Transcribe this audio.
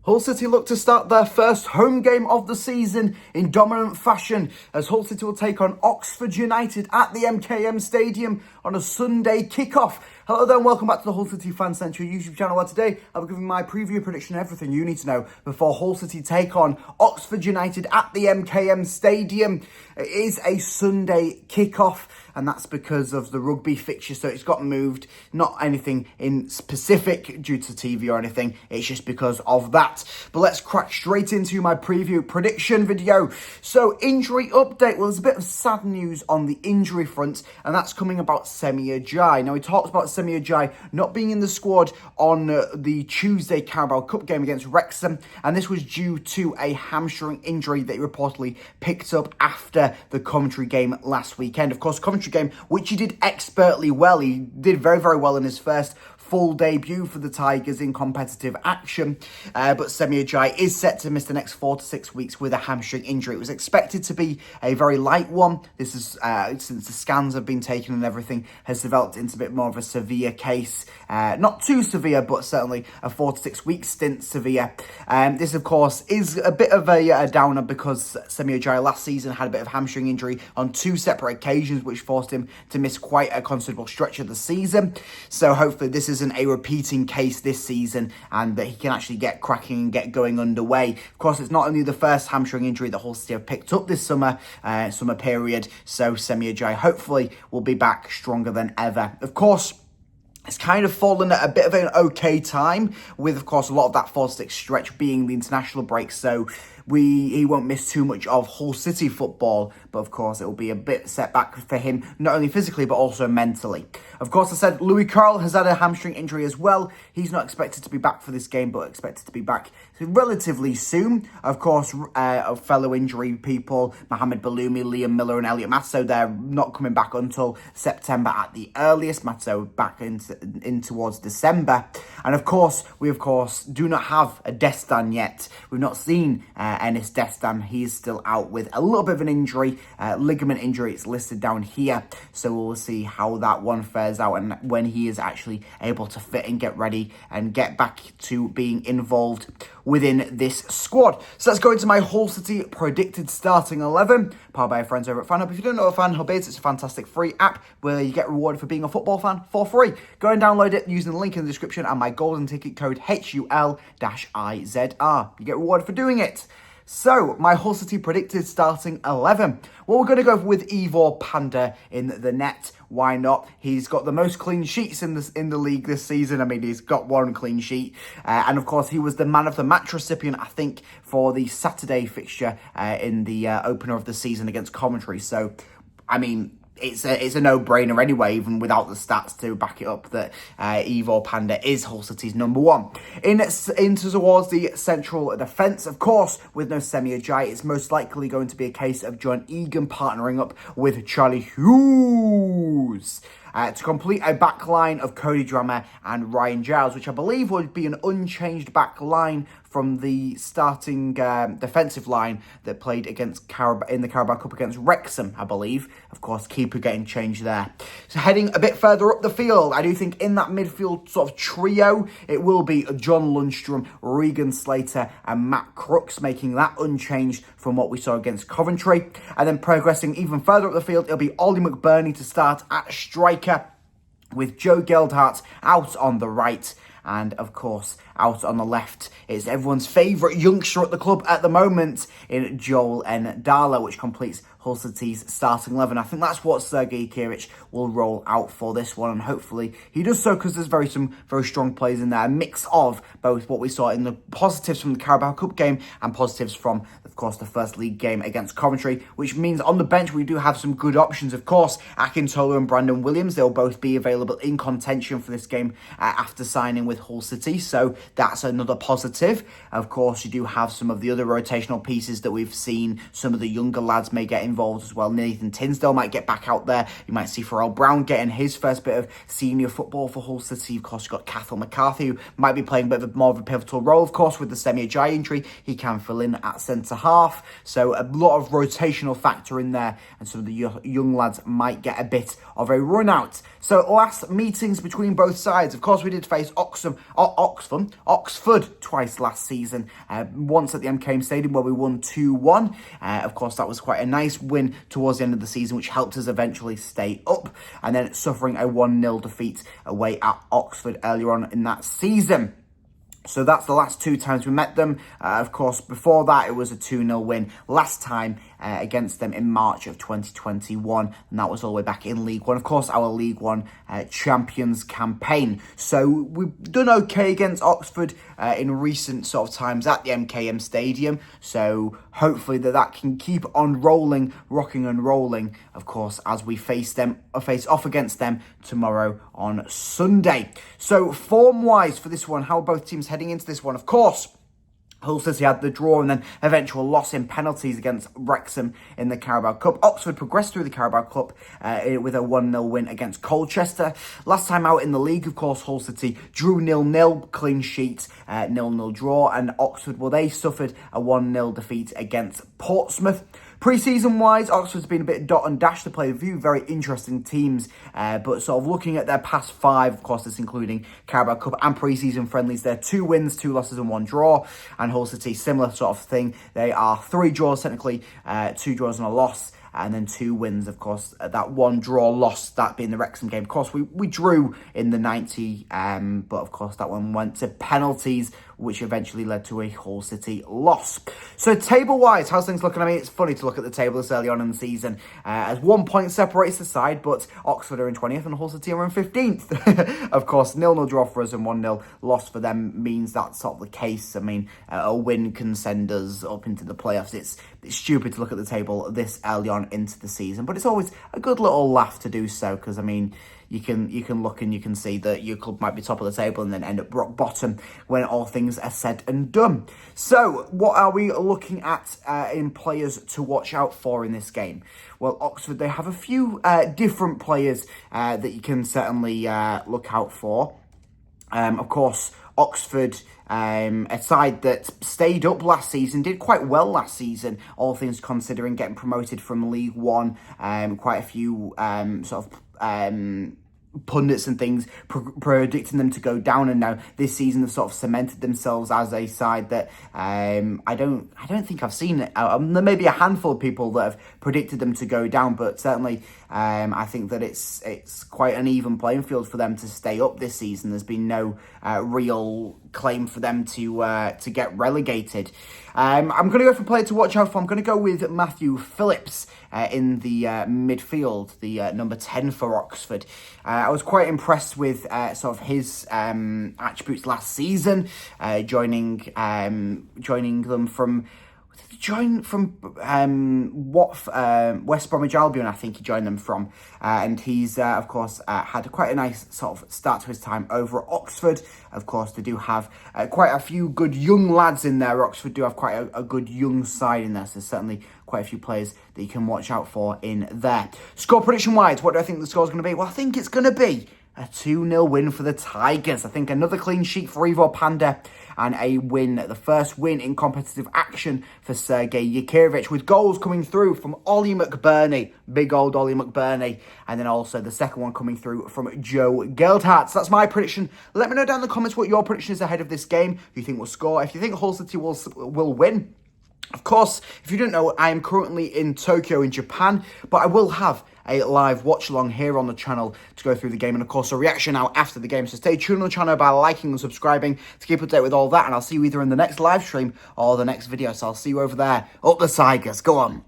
Hull City look to start their first home game of the season in dominant fashion as Hull City will take on Oxford United at the MKM Stadium on a Sunday kickoff. Hello there and welcome back to the HullCityFanCentral YouTube channel, where today I'll be giving my preview, prediction, everything you need to know before Hull City take on Oxford United at the MKM Stadium. It is a Sunday kickoff, and that's because of the rugby fixture, so it's got moved. Not anything in specific due to TV or anything, it's just because of that. But let's crack straight into my preview prediction video. So, injury update. Well, there's a bit of sad news on the injury front, and that's coming about Semi Ajayi. Now, we talked about Semi Ajayi not being in the squad on the Tuesday Carabao Cup game against Wrexham, and this was due to a hamstring injury that he reportedly picked up after the Coventry game last weekend. Of course, Coventry game, which he did expertly well. He did very, very well in his first full debut for the Tigers in competitive action, but Semi Ajayi is set to miss the next 4 to 6 weeks with a hamstring injury. It was expected to be a very light one. This is since the scans have been taken and everything has developed into a bit more of a severe case. Not too severe, but certainly a 4 to 6 week stint severe. This, of course, is a bit of a downer because Semi Ajayi last season had a bit of hamstring injury on 2 separate occasions, which forced him to miss quite a considerable stretch of the season. So hopefully this isn't a repeating case this season and that he can actually get cracking and get going underway. Of course, it's not only the first hamstring injury that Hull City have picked up this summer period, so Semi Ajayi hopefully will be back stronger than ever. Of course, it's kind of fallen at a bit of an okay time, with, of course, a lot of that 4 to 6 stretch being the international break, so he won't miss too much of Hull City football, but of course it will be a bit setback for him, not only physically but also mentally. Of course, I said Louis Carroll has had a hamstring injury as well. He's not expected to be back for this game, but expected to be back relatively soon. Of course, fellow injury people, Mohamed Baloumi, Liam Miller and Elliot Matzo, they're not coming back until September at the earliest. Matzo back in towards December. And of course, we do not have a Destan yet. We've not seen Enes Destan. He is still out with a little bit of an injury, ligament injury. It's listed down here, so we'll see how that one fares out and when he is actually able to fit and get ready and get back to being involved within this squad. So let's go into my Hull City predicted starting 11, powered by our friends over at Fanhub. If you don't know what Fanhub is, it's a fantastic free app where you get rewarded for being a football fan for free. Go and download it using the link in the description and my golden ticket code HUL-IZR. You get rewarded for doing it. So, my Hull City predicted starting 11. Well, we're going to go with Ivor Panda in the net. Why not? He's got the most clean sheets in the league this season. I mean, he's got 1 clean sheet. And, of course, he was the man of the match recipient, I think, for the Saturday fixture in the opener of the season against Coventry. So, I mean, it's a no-brainer anyway, even without the stats to back it up, that Ivor Panda is Hull City's number 1. Into towards the central defence, of course, with no Semi Ajayi, it's most likely going to be a case of John Egan partnering up with Charlie Hughes to complete a back line of Cody Drammer and Ryan Giles, which I believe would be an unchanged back line from the starting defensive line that played against in the Carabao Cup against Wrexham, I believe. Of course, keeper getting changed there. So heading a bit further up the field, I do think in that midfield sort of trio, it will be John Lundstrom, Regan Slater and Matt Crooks, making that unchanged from what we saw against Coventry. And then progressing even further up the field, it'll be Ollie McBurney to start at striker, with Joe Geldhart out on the right. And, of course, out on the left is everyone's favourite youngster at the club at the moment in Joel Ndala, which completes Hull City's starting 11. I think that's what Sergei Kirich will roll out for this one, and hopefully he does so because there's some very strong players in there. A mix of both what we saw in the positives from the Carabao Cup game and positives from, of course, the first league game against Coventry, which means on the bench we do have some good options. Of course, Akintola and Brandon Williams, they'll both be available in contention for this game after signing with Hull City, so that's another positive. Of course, you do have some of the other rotational pieces that we've seen. Some of the younger lads may get involved as well. Nathan Tinsdale might get back out there. You might see Pharrell Brown getting his first bit of senior football for Hull City. Of course, you've got Cathal McCarthy, who might be playing a bit more of a pivotal role. Of course, with the Semi Ajayi injury, he can fill in at centre-half. So a lot of rotational factor in there, and some of the young lads might get a bit of a run out. So last meetings between both sides. Of course, we did face Oxford Oxford twice last season, once at the MKM Stadium where we won 2-1. Of course, that was quite a nice win towards the end of the season, which helped us eventually stay up, and then suffering a 1-0 defeat away at Oxford earlier on in that season. So that's the last 2 times we met them. Of course, before that, it was a 2-0 win last time against them in March of 2021. And that was all the way back in League One. Of course, our League One Champions campaign. So we've done okay against Oxford in recent sort of times at the MKM Stadium. So hopefully that can keep on rolling, rocking and rolling, of course, as we face off against them tomorrow on Sunday. So form-wise for this one, how are both teams heading into this one? Of course, Hull City had the draw and then eventual loss in penalties against Wrexham in the Carabao Cup. Oxford progressed through the Carabao Cup with a 1-0 win against Colchester. Last time out in the league, of course, Hull City drew 0-0, clean sheet, 0-0 draw, and Oxford, well, they suffered a 1-0 defeat against Portsmouth. Pre-season wise, Oxford's been a bit dot and dash to play a few very interesting teams, but sort of looking at their past 5, of course, this including Carabao Cup and pre-season friendlies, they're 2 wins, 2 losses and 1 draw. And Hull City, similar sort of thing. They are 3 draws technically, 2 draws and a loss, and then 2 wins, of course. That 1 draw loss, that being the Wrexham game. Of course, we drew in the 90, but of course that one went to penalties, which eventually led to a Hull City loss. So table-wise, how's things looking? I mean, it's funny to look at the table this early on in the season, as 1 point separates the side, but Oxford are in 20th and Hull City are in 15th. Of course, 0-0 draw for us and 1-0 loss for them means that's sort of the case. I mean, a win can send us up into the playoffs. It's stupid to look at the table this early on into the season, but it's always a good little laugh to do so, because, I mean, you can look and you can see that your club might be top of the table and then end up rock bottom when all things are said and done. So what are we looking at in players to watch out for in this game? Well, Oxford, they have a few different players that you can certainly look out for. Of course, Oxford, a side that stayed up last season, did quite well last season, all things considering, getting promoted from League One. Quite a few pundits and things predicting them to go down, and now this season have sort of cemented themselves as a side that I don't think I've seen it. There may be a handful of people that have predicted them to go down, but certainly I think that it's quite an even playing field for them to stay up this season. There's been no real claim for them to get relegated. I'm going to go for a player to watch out for. I'm going to go with Matthew Phillips in the midfield, the number 10 for Oxford. I was quite impressed with sort of his attributes last season, joining them from... West Bromwich Albion, I think he joined them from. And he's, of course, had quite a nice sort of start to his time over at Oxford. Of course, they do have quite a few good young lads in there. Oxford do have quite a good young side in there. So certainly quite a few players that you can watch out for in there. Score prediction-wise, what do I think the score's going to be? Well, I think it's going to be a 2-0 win for the Tigers. I think another clean sheet for Ivor Panda and a win, the first win in competitive action for Sergei Yakirovich, with goals coming through from Ollie McBurney, big old Ollie McBurney, and then also the second one coming through from Joe Geldhardt. So that's my prediction. Let me know down in the comments what your prediction is ahead of this game, who you think will score, if you think Hull City will win. Of course, if you don't know, I am currently in Tokyo in Japan, but I will have a live watch along here on the channel to go through the game, and of course a reaction out after the game. So stay tuned on the channel by liking and subscribing to keep up to date with all that, and I'll see you either in the next live stream or the next video. So I'll see you over there. Up the Tigers, go on.